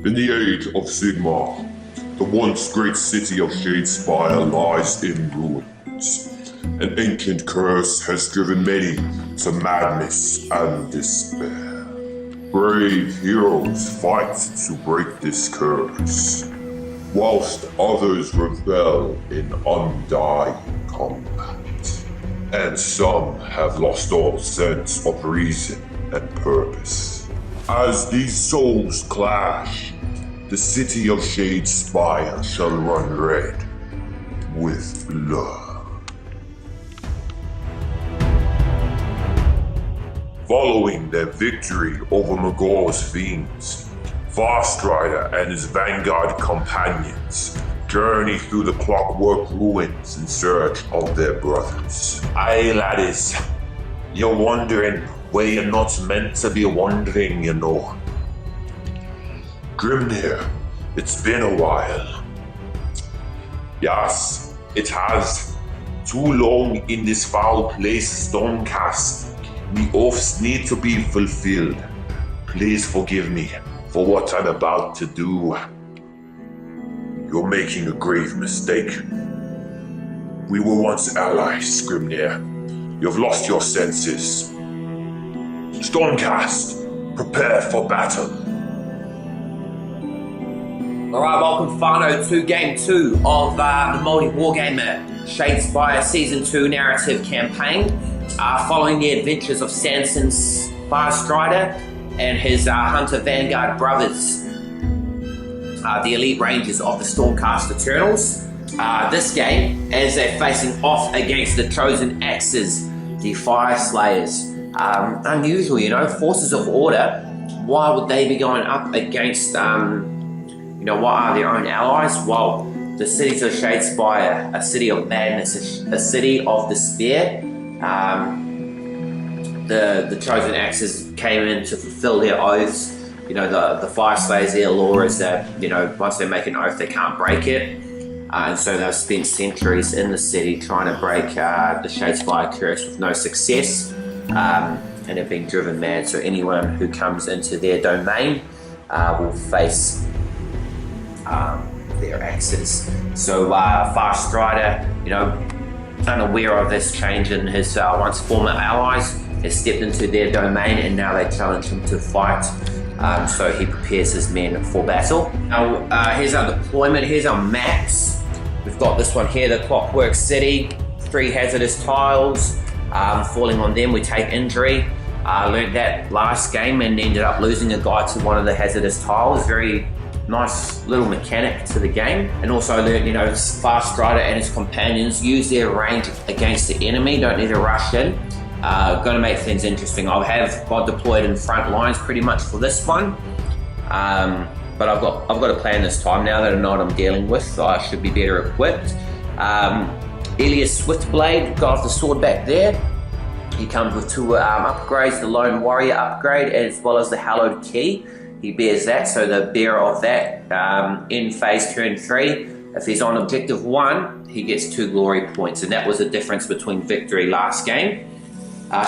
In the age of Sigmar, the once great city of Shadespire lies in ruins. An ancient curse has driven many to madness and despair. Brave heroes fight to break this curse, whilst others rebel in undying combat. And some have lost all sense of reason and purpose. As these souls clash, the city of Shadespire shall run red with blood. Following their victory over Magor's fiends, Farstrider and his vanguard companions journey through the clockwork ruins in search of their brothers. Aye, laddies, you're wondering where you're not meant to be wandering, you know. Grimnir, it's been a while. Yes, it has. Too long in this foul place, Stormcast. The oaths need to be fulfilled. Please forgive me for what I'm about to do. You're making a grave mistake. We were once allies, Grimnir. You've lost your senses. Stormcast, prepare for battle. Alright, welcome whānau to Game 2 of the maoriwargamer Shadespire Season 2 narrative campaign. Following the adventures of Sanson's Farstrider and his Hunter Vanguard brothers, the elite rangers of the Stormcast Eternals. This game, as they're facing off against the Chosen Axes, the Fyreslayers. Unusual, you know, forces of order. Why would they be going up against, what are their own allies? Well, the cities of Shadespire, a city of madness, a city of despair. The Chosen Axes came in to fulfill their oaths. You know, the Fyreslayers, their law is that, once they make an oath, they can't break it. And so they've spent centuries in the city trying to break the Shadespire curse with no success. And have been driven mad. So anyone who comes into their domain will face their axes. So Farstrider, unaware of this change in his once former allies, has stepped into their domain and now they challenge him to fight. So he prepares his men for battle. Now here's our deployment, here's our maps. We've got this one here, the Clockwork City, 3 hazardous tiles. Falling on them, we take injury. Learned that last game and ended up losing a guy to one of the hazardous tiles. Very nice little mechanic to the game. And also learned, Farstrider and his companions use their range against the enemy, don't need to rush in. Going to make things interesting. I have got deployed in front lines pretty much for this one. But I've got a plan this time now that I know what I'm dealing with, so I should be better equipped. Elias Swiftblade, got off the sword back there. He comes with 2 upgrades, the Lone Warrior upgrade as well as the Hallowed Key. He bears that, so the bearer of that in phase turn 3, if he's on objective 1, he gets 2 glory points, and that was the difference between victory last game.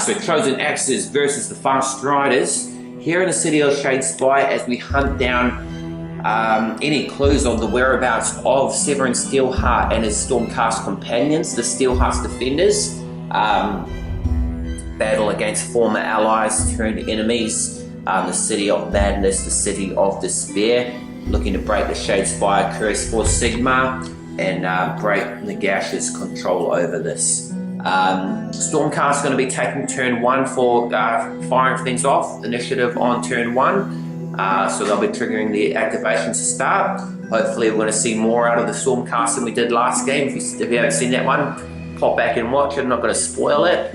So Chosen Axes versus the Farstriders here in the city of Shadespire as we hunt down any clues of the whereabouts of Severin Steelheart and his Stormcast companions, the Steelheart's defenders. Battle against former allies turned enemies, the city of madness, the city of despair, looking to break the Shadespire curse for Sigmar and break Nagash's control over this. Stormcast is going to be taking turn 1 for firing things off, initiative on turn 1. So they'll be triggering the activation to start. Hopefully we're going to see more out of the Stormcast than we did last game. If you haven't seen that one, pop back and watch it. I'm not going to spoil it.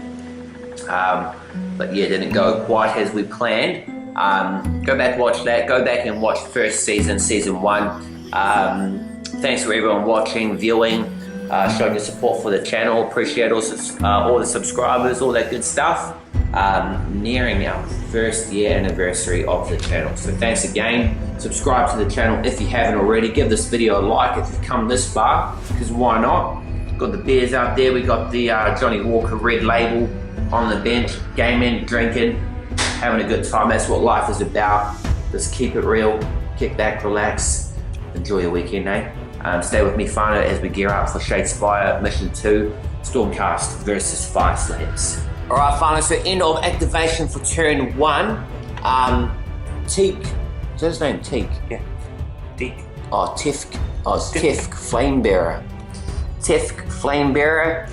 But yeah, it didn't go quite as we planned. Go back, watch that. Go back and watch first season, season 1. Thanks for everyone watching, viewing, showing your support for the channel. Appreciate all the subscribers, all that good stuff. Nearing our 1st year anniversary of the channel. So thanks again. Subscribe to the channel if you haven't already. Give this video a like if you've come this far, because why not? Got the beers out there. We got the Johnny Walker Red Label on the bench, gaming, drinking, having a good time. That's what life is about. Just keep it real, kick back, relax, enjoy your weekend, eh? Stay with me, whānau, as we gear up for Shadespire Mission 2, Stormcast versus Fyreslayers. Alright, whānau, so end of activation for turn 1. Teak, is that his name? Teak? Yeah. Teak. Oh, Tifk. Oh, it's Tifk, Flamebearer. Tifk, Flamebearer.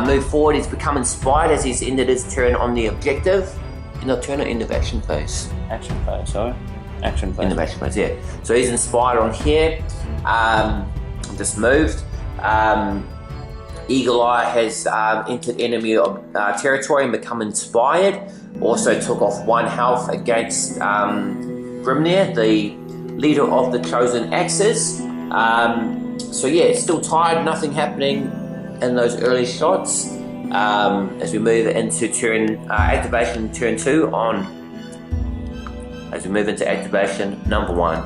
Move forward, he's become inspired as he's ended his turn on the objective. End of turn or end of action phase? Action phase, sorry. Action phase. End of action phase, yeah. So he's inspired on here. Just moved. Eagle Eye has entered enemy territory and become inspired. Also took off 1 health against Grimnir, the leader of the chosen axes. So yeah, still tired, nothing happening in those early shots. As we move into activation turn 2 on. As we move into activation number 1.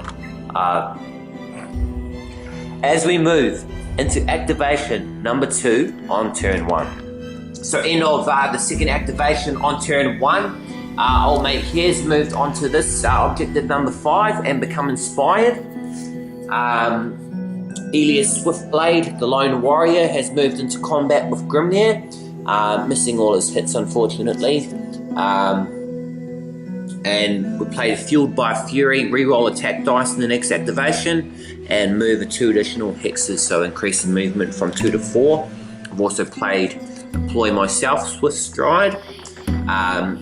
As we move into activation number 2 on turn 1. So end of the second activation on turn 1, old mate here's moved on to this objective number 5 and become inspired. Elias Swiftblade, the lone warrior, has moved into combat with Grimnir, missing all his hits unfortunately. And we play Fueled by Fury, reroll attack dice in the next activation, and move 2 additional hexes, so increasing movement from 2 to 4. I've also played Deploy myself, Swift Stride,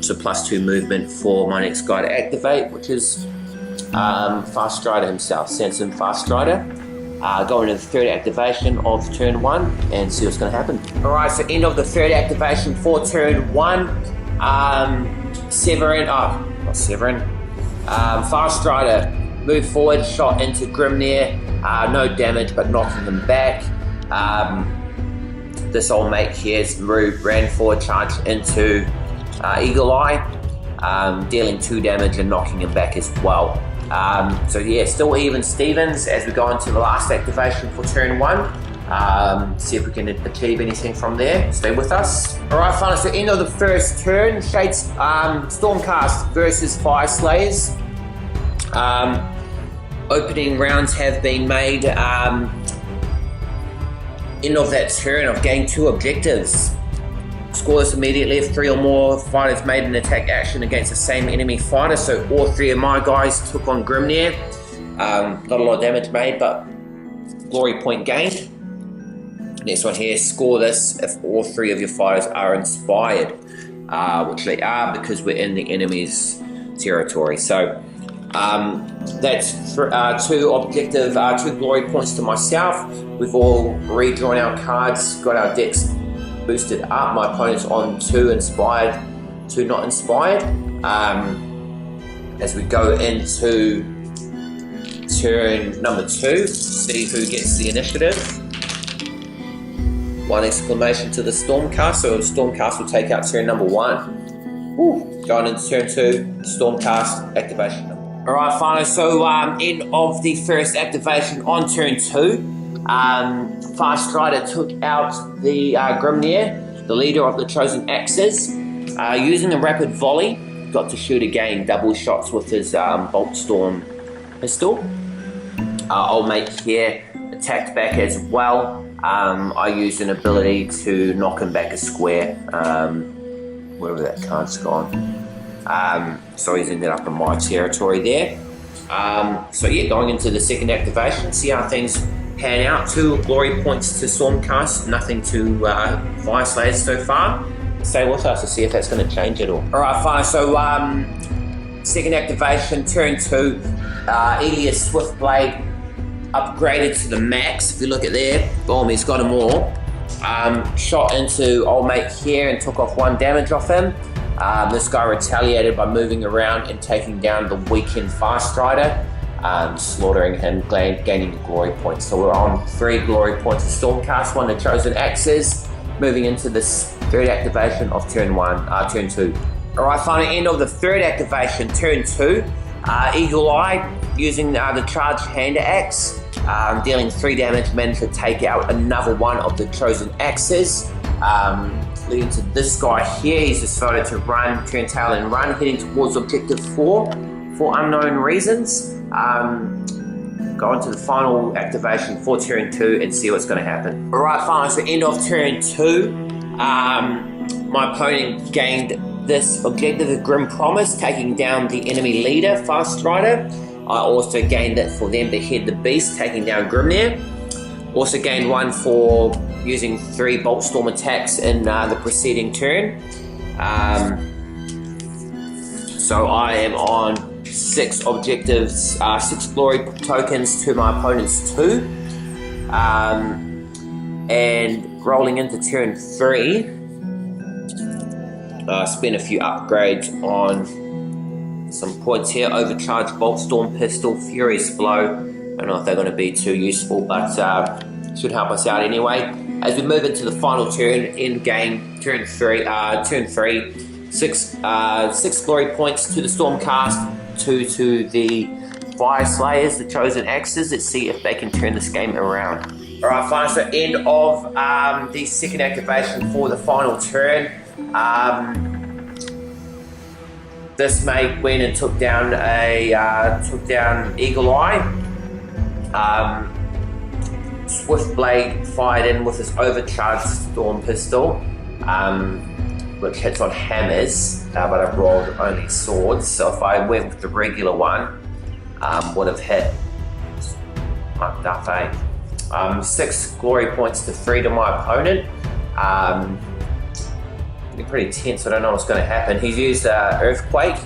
so +2 movement for my next guy to activate, which is Farstrider himself, Sanson Farstrider. Going into the third activation of turn 1 and see what's going to happen. Alright, so end of the third activation for turn 1. Farstrider moved forward, shot into Grimnir, no damage but knocking him back. This old mate here's ran forward, charged into Eagle Eye, dealing 2 damage and knocking him back as well. So yeah, still even Stevens as we go into the last activation for turn 1. See if we can achieve anything from there. Stay with us. Alright, whānau, so end of the first turn, Stormcast versus Fyreslayers. Opening rounds have been made. End of that turn, I've gained 2 objectives. Score this immediately if 3 or more fighters made an attack action against the same enemy fighter. So all 3 of my guys took on Grimnir. Not a lot of damage made, but glory point gained. Next one here, score this if all 3 of your fighters are inspired, which they are because we're in the enemy's territory. So that's 2 objective, 2 glory points to myself. We've all redrawn our cards, got our decks boosted up. My opponent's on 2 inspired, 2 not inspired. As we go into turn number 2, see who gets the initiative. 1 exclamation to the Stormcast, so the Stormcast will take out turn number 1. Woo. Going into turn 2, Stormcast activation. Alright, whānau, so end of the first activation on turn 2. Farstrider took out the Grimnir, the leader of the chosen axes. Using a rapid volley, got to shoot again, double shots with his Bolt Storm pistol. Old mate here attacked back as well. I used an ability to knock him back a square, wherever that card's gone. So he's ended up in my territory there. So yeah, going into the second activation, see how things pan out. 2 glory points to Stormcast, nothing to Fyreslayers so far. Stay with us to see if that's going to change at all. Alright, fine. So second activation, turn 2, Elias Swiftblade upgraded to the max. If you look at there, boom, he's got them all. Shot into old mate here and took off 1 damage off him. This guy retaliated by moving around and taking down the weakened Farstrider, slaughtering him, gaining the glory points. So we're on 3 glory points of Stormcast, 1 to chosen axes, moving into this third activation of turn 2. Alright, finally, end of the third activation, turn 2. Eagle Eye, using the charged hand axe, dealing 3 damage, managed to take out another 1 of the chosen axes. Leading to this guy here, he's decided to run, turn tail and run, heading towards objective 4 for unknown reasons. go into the final activation for turn 2 and see what's going to happen. Alright, fine, so end of turn 2, my opponent gained this objective of Grim Promise, taking down the enemy leader, Farstrider. I also gained it for them to head the beast, taking down Grimnir. Also gained one for using 3 Bolt Storm attacks in the preceding turn. So I am on 6 objectives, 6 glory tokens to my opponent's 2. And rolling into turn 3, spend a few upgrades on some points here. Overcharged Bolt Storm Pistol, Furious Blow. I don't know if they're going to be too useful, but should help us out anyway. As we move into the final turn, end game, turn 3, 6 glory points to the Stormcast, 2 to the Fyreslayers, the Chosen Axes. Let's see if they can turn this game around. Alright, fine, so end of the second activation for the final turn. This mate went and took down Eagle Eye. Swiftblade fired in with his overcharged Storm Pistol, which hits on hammers, but I've rolled only swords, so if I went with the regular one, would have hit fucked up, eh? 6 glory points to 3 to my opponent. Pretty tense, I don't know what's going to happen. He's used Earthquake,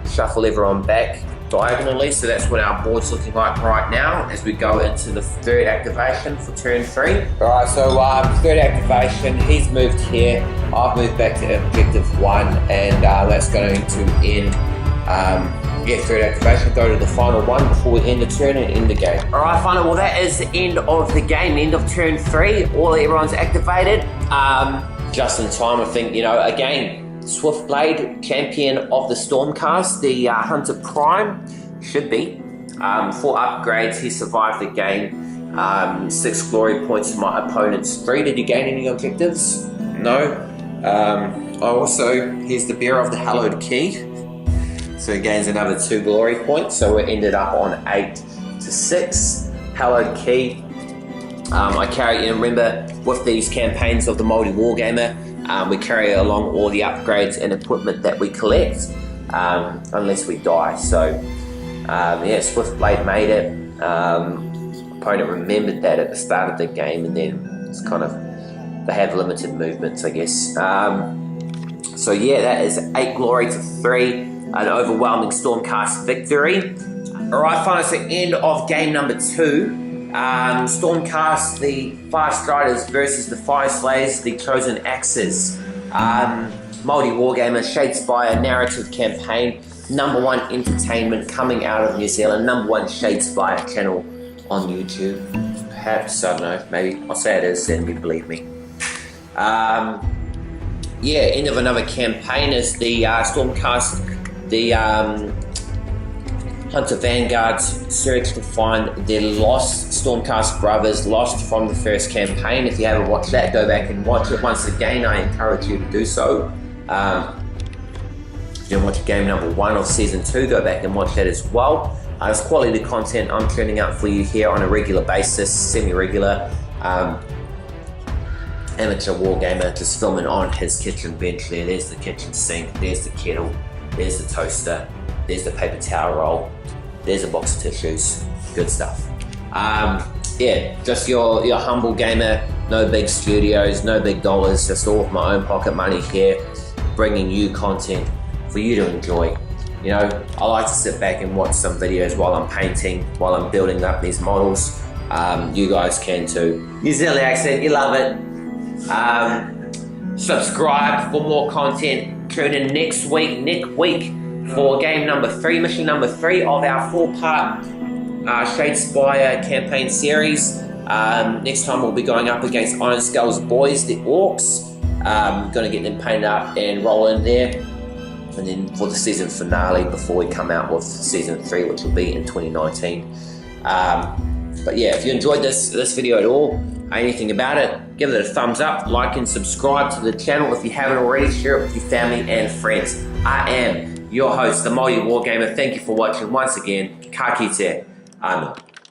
shuffle everyone back diagonally, so that's what our board's looking like right now as we go into the third activation for turn 3. Alright, so third activation, he's moved here, I've moved back to objective 1, and that's going to end, third activation, go to the final one before we end the turn and end the game. Alright, final, well that is the end of the game, end of turn 3, everyone's activated. Just in time, I think, again, Swiftblade, champion of the Stormcast, the Hunter Prime, should be. 4 upgrades, he survived the game. 6 glory points to my opponent's 3. Did you gain any objectives? No. He's the bearer of the Hallowed Key. So he gains another 2 glory points, so we ended up on 8 to 6. Hallowed Key. I carry, remember, with these campaigns of the maoriwargamer, we carry along all the upgrades and equipment that we collect, unless we die. So, Swiftblade made it. Opponent remembered that at the start of the game, and then it's kind of, they have limited movements, I guess. That is 8 glory to 3, an overwhelming Stormcast victory. Alright, fine, so end of game number 2. Stormcast, the Farstriders versus the Fyreslayers, the Chosen Axes. Maoriwargamer, Shadespire narrative campaign, #1 entertainment coming out of New Zealand, #1 Shadespire channel on YouTube. Perhaps, I don't know, maybe I'll say it is, then you believe me. End of another campaign as the Stormcast, the Hunter Vanguards search to find their lost Stormcast brothers, lost from the first campaign. If you haven't watched that, go back and watch it. Once again, I encourage you to do so. If you didn't watch game number 1 of season 2, go back and watch that as well. It's quality content I'm turning out for you here on a regular basis, semi-regular. Amateur wargamer just filming on his kitchen bench there. There's the kitchen sink, there's the kettle, there's the toaster, there's the paper towel roll, there's a box of tissues, good stuff. Just your humble gamer, no big studios, no big dollars, just all of my own pocket money here, bringing you content for you to enjoy. I like to sit back and watch some videos while I'm painting, while I'm building up these models. You guys can too. New Zealand accent, you love it. Subscribe for more content. Tune in next week for game number 3, mission number 3 of our 4-part Shadespire campaign series. Next time we'll be going up against Iron Skull's boys, the Orcs. Gonna get them painted up and roll in there. And then for the season finale before we come out with season 3, which will be in 2019. If you enjoyed this video at all, anything about it, give it a thumbs up, like and subscribe to the channel if you haven't already. Share it with your family and friends. I am your host, the Maoriwargamer. Thank you for watching once again. Ka kite, anō.